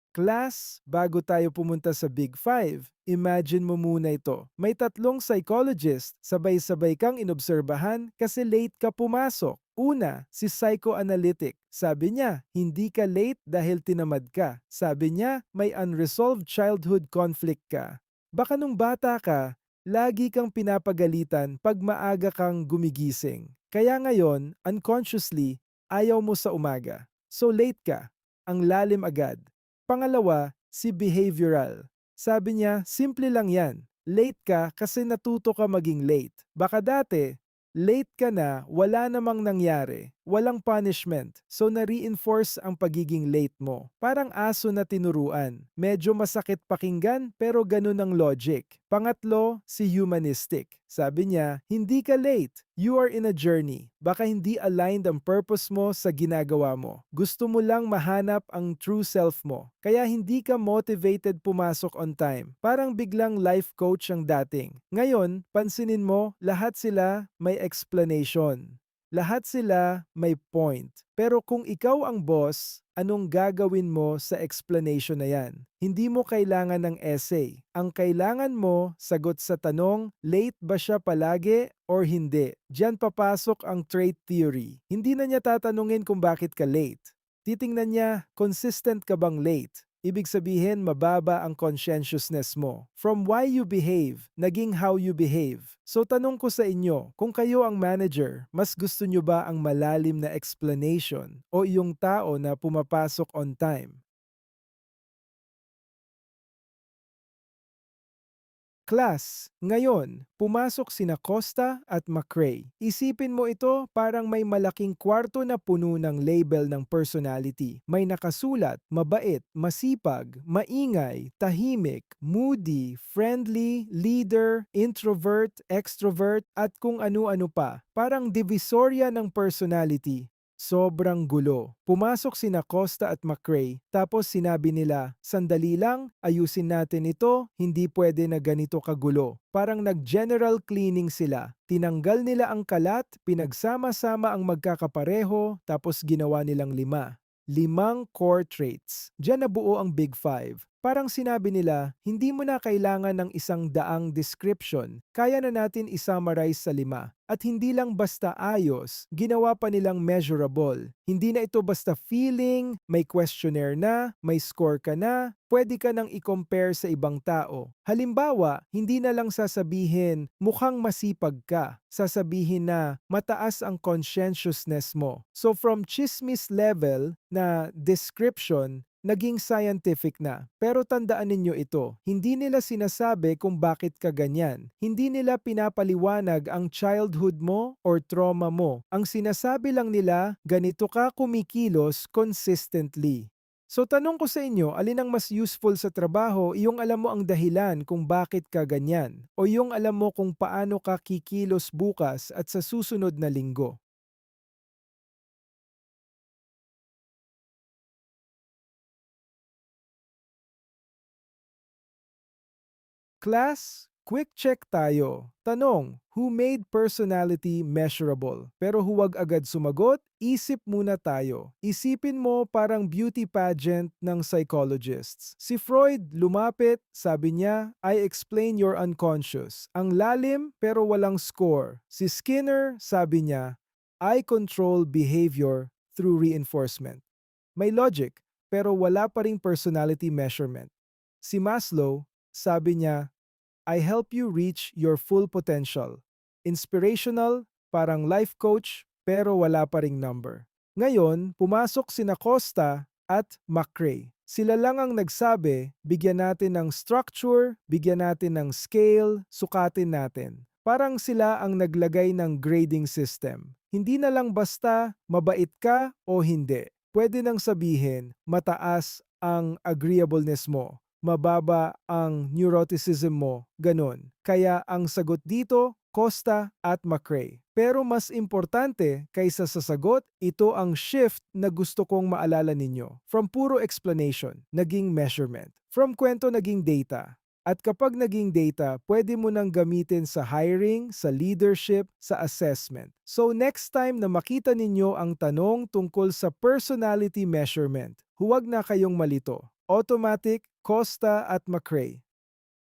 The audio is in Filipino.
Class, bago tayo pumunta sa Big Five, imagine mo muna ito. May tatlong psychologist, sabay-sabay kang inobserbahan kasi late ka pumasok. Una, si psychoanalytic. Sabi niya, hindi ka late dahil tinamad ka. Sabi niya, may unresolved childhood conflict ka. Baka nung bata ka, lagi kang pinapagalitan pag maaga kang gumigising. Kaya ngayon, unconsciously, ayaw mo sa umaga. So late ka. Ang lalim agad. Pangalawa, si behavioral. Sabi niya, simple lang yan. Late ka kasi natuto ka maging late. Baka dati, late ka na, wala namang nangyari. Walang punishment. So na-reinforce ang pagiging late mo. Parang aso na tinuruan. Medyo masakit pakinggan pero ganun ang logic. Pangatlo, si humanistic. Sabi niya, hindi ka late. You are in a journey. Baka hindi aligned ang purpose mo sa ginagawa mo. Gusto mo lang mahanap ang true self mo. Kaya hindi ka motivated pumasok on time. Parang biglang life coach ang dating. Ngayon, pansinin mo, lahat sila may explanation. Lahat sila may point. Pero kung ikaw ang boss, anong gagawin mo sa explanation na yan? Hindi mo kailangan ng essay. Ang kailangan mo, sagot sa tanong, late ba siya palagi or hindi? Diyan papasok ang trait theory. Hindi na niya tatanungin kung bakit ka late. Titingnan niya, consistent ka bang late? Ibig sabihin, mababa ang conscientiousness mo. From why you behave, naging how you behave. So tanong ko sa inyo, kung kayo ang manager, mas gusto nyo ba ang malalim na explanation o yung tao na pumapasok on time? Class, ngayon, pumasok sina Costa at McRae. Isipin mo ito parang may malaking kwarto na puno ng label ng personality. May nakasulat, mabait, masipag, maingay, tahimik, moody, friendly, leader, introvert, extrovert, at kung ano-ano pa. Parang divisorya ng personality. Sobrang gulo. Pumasok sina Costa at McRae, tapos sinabi nila, sandali lang, ayusin natin ito, hindi pwede na ganito kagulo. Parang nag-general cleaning sila. Tinanggal nila ang kalat, pinagsama-sama ang magkakapareho, tapos ginawa nilang lima. Limang core traits. Diyan nabuo ang Big Five. Parang sinabi nila, hindi mo na kailangan ng isang daang description. Kaya na natin isummarize sa lima. At hindi lang basta ayos, ginawa pa nilang measurable. Hindi na ito basta feeling, may questionnaire na, may score ka na, pwede ka nang i-compare sa ibang tao. Halimbawa, hindi na lang sasabihin, mukhang masipag ka. Sasabihin na, mataas ang conscientiousness mo. So from chismis level na description, naging scientific na. Pero tandaan ninyo ito, hindi nila sinasabi kung bakit ka ganyan. Hindi nila pinapaliwanag ang childhood mo or trauma mo. Ang sinasabi lang nila, ganito ka kumikilos consistently. So tanong ko sa inyo, alin ang mas useful sa trabaho, yung alam mo ang dahilan kung bakit ka ganyan, o yung alam mo kung paano ka kikilos bukas at sa susunod na linggo? Class, quick check tayo. Tanong, who made personality measurable? Pero huwag agad sumagot, isip muna tayo. Isipin mo parang beauty pageant ng psychologists. Si Freud lumapit, sabi niya, I explain your unconscious. Ang lalim pero walang score. Si Skinner, sabi niya, I control behavior through reinforcement. May logic, pero wala pa ring personality measurement. Si Maslow, sabi niya, I help you reach your full potential. Inspirational, parang life coach, pero wala pa ring number. Ngayon, pumasok sina Costa at McRae. Sila lang ang nagsabi, bigyan natin ng structure, bigyan natin ng scale, sukatin natin. Parang sila ang naglagay ng grading system. Hindi na lang basta mabait ka o hindi. Pwede nang sabihin, mataas ang agreeableness mo, mababa ang neuroticism mo, ganun. Kaya ang sagot dito, Costa at McRae. Pero mas importante kaysa sa sagot, ito ang shift na gusto kong maalala ninyo. From puro explanation, naging measurement. From kwento, naging data. At kapag naging data, pwede mo nang gamitin sa hiring, sa leadership, sa assessment. So next time na makita ninyo ang tanong tungkol sa personality measurement, Huwag na kayong malito. Automatic, Costa at McRae.